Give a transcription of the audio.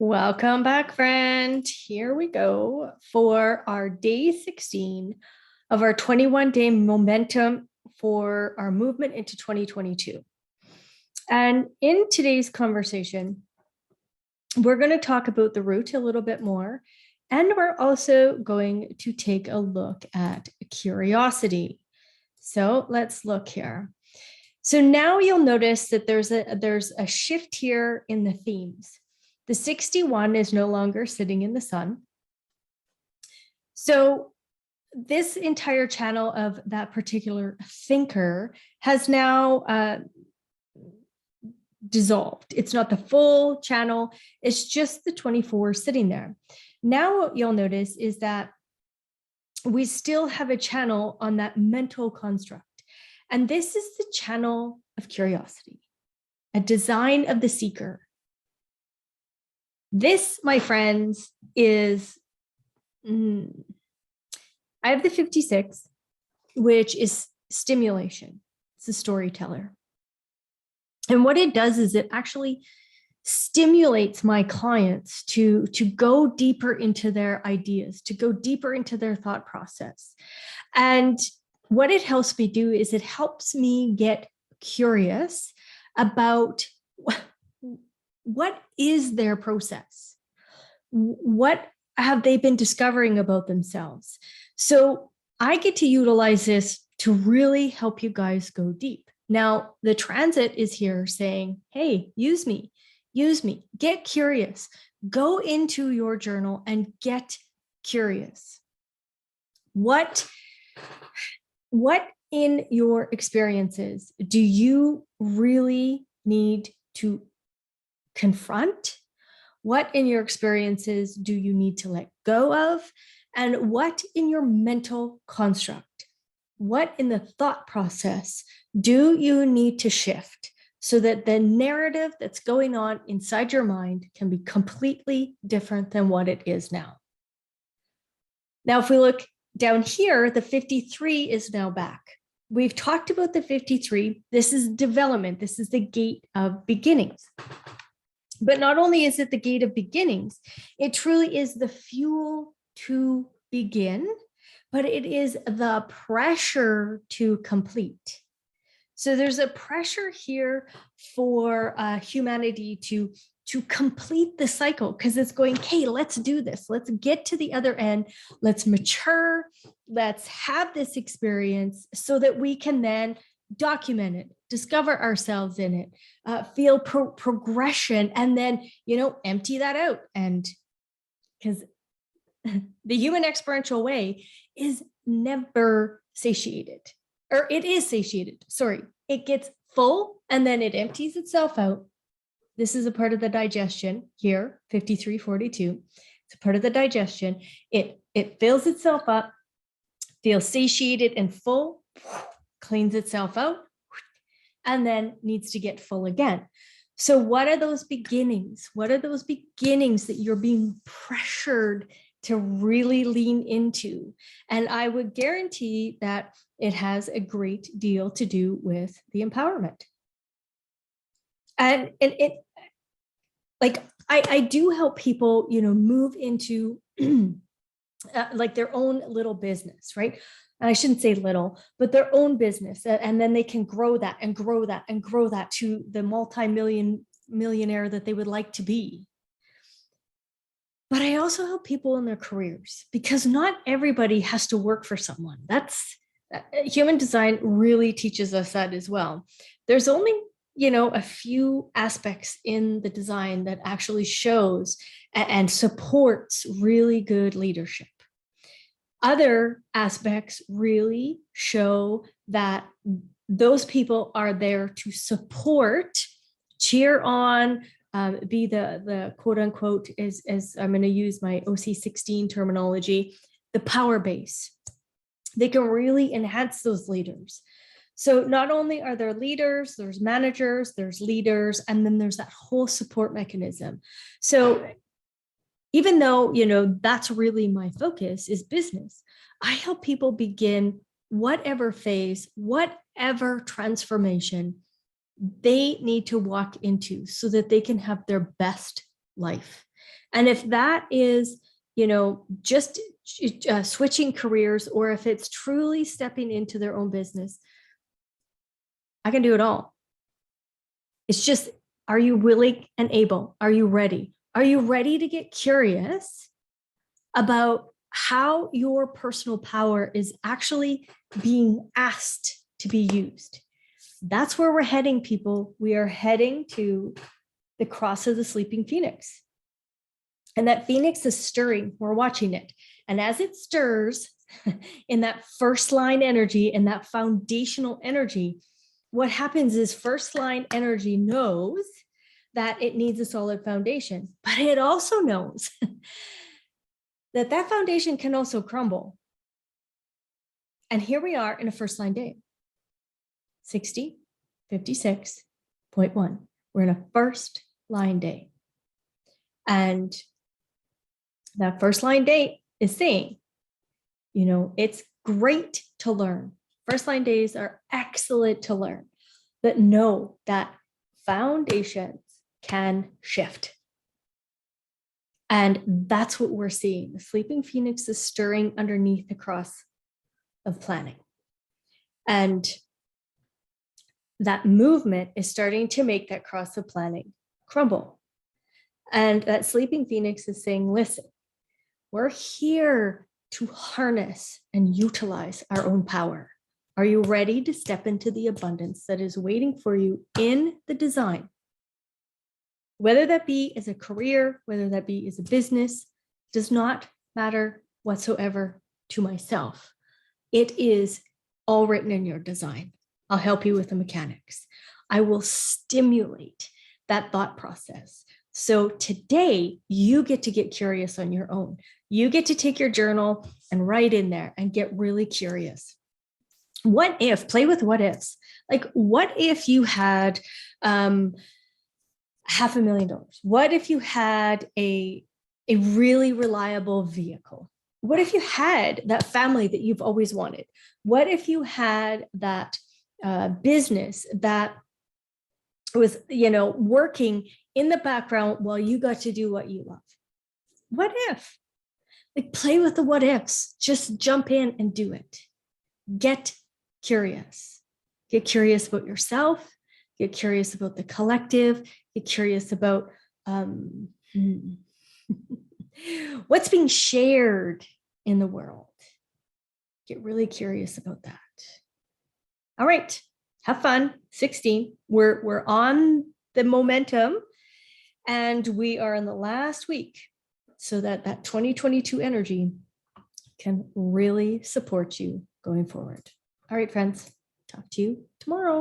Welcome back, friend. Here we go for our day 16 of our 21-day momentum for our movement into 2022. And in today's conversation, we're going to talk about the root a little bit more. And we're also going to take a look at curiosity. So let's look here. So now you'll notice that there's a shift here in the themes. The 61 is no longer sitting in the sun. So this entire channel of that particular thinker has now dissolved. It's not the full channel. It's just the 24 sitting there. Now what you'll notice is that we still have a channel on that mental construct. And this is the channel of curiosity, a design of the seeker. This, my friends, is, I have the 56, which is stimulation. It's a storyteller. And what it does is it actually stimulates my clients to go deeper into their ideas, to go deeper into their thought process. And what it helps me do is it helps me get curious about what is their process? What have they been discovering about themselves? So I get to utilize this to really help you guys go deep. Now, the transit is here saying, hey, use me, get curious, go into your journal and get curious. What in your experiences do you really need to confront? What in your experiences do you need to let go of? And what in your mental construct, what in the thought process do you need to shift so that the narrative that's going on inside your mind can be completely different than what it is now? Now, if we look down here, the 53 is now back. We've talked about the 53. This is development. This is the gate of beginnings. But not only is it the gate of beginnings, it truly is the fuel to begin, but it is the pressure to complete. So there's a pressure here for humanity to complete the cycle, because it's going, hey, let's do this. Let's get to the other end. Let's mature. Let's have this experience so that we can then document it, discover ourselves in it, feel progression, and then, empty that out. And because the human experiential way is never satiated, or it is satiated. Sorry, it gets full and then it empties itself out. This is a part of the digestion here, 5342. It's a part of the digestion. It fills itself up, feels satiated and full, cleans itself out, and then needs to get full again. So what are those beginnings? What are those beginnings that you're being pressured to really lean into? And I would guarantee that it has a great deal to do with the empowerment. And it, like, I do help people, move into like their own little business, right? And I shouldn't say little, but their own business. And then they can grow that and grow that and grow that to the millionaire that they would like to be. But I also help people in their careers, because not everybody has to work for someone. That's human design really teaches us that as well. There's only, a few aspects in the design that actually shows and supports really good leadership. Other aspects really show that those people are there to support, cheer on, be the quote unquote, as I'm going to use my OC16 terminology, the power base. They can really enhance those leaders. So not only are there leaders, there's managers, there's leaders, and then there's that whole support mechanism. So even though, that's really my focus is business, I help people begin whatever phase, whatever transformation they need to walk into so that they can have their best life. And if that is, just switching careers, or if it's truly stepping into their own business, I can do it all. It's just, are you willing and able? Are you ready? Are you ready to get curious about how your personal power is actually being asked to be used? That's where we're heading, people. We are heading to the cross of the sleeping phoenix. And that phoenix is stirring. We're watching it. And as it stirs in that first line energy, in that foundational energy, what happens is first line energy knows that it needs a solid foundation, but it also knows that that foundation can also crumble. And here we are in a first line day, 60, 56.1. We're in a first line day. And that first line date is saying, it's great to learn. First line days are excellent to learn, but know that foundations can shift. And that's what we're seeing. The sleeping phoenix is stirring underneath the cross of planning. And that movement is starting to make that cross of planning crumble. And that sleeping phoenix is saying, listen, we're here to harness and utilize our own power. Are you ready to step into the abundance that is waiting for you in the design? Whether that be as a career, whether that be as a business, does not matter whatsoever to myself. It is all written in your design. I'll help you with the mechanics. I will stimulate that thought process. So today you get to get curious on your own. You get to take your journal and write in there and get really curious. What if, play with what ifs. Like, what if you had $500,000? What if you had a really reliable vehicle? What if you had that family that you've always wanted? What if you had that business that was, working in the background while you got to do what you love? What if? Like, play with the what ifs. Just jump in and do it. Get curious. Get curious about yourself. Get curious about the collective. Get curious about what's being shared in the world. Get really curious about that. All right. Have fun. 16. We're on the momentum, and we are in the last week, so that 2022 energy can really support you going forward. All right, friends. Talk to you tomorrow.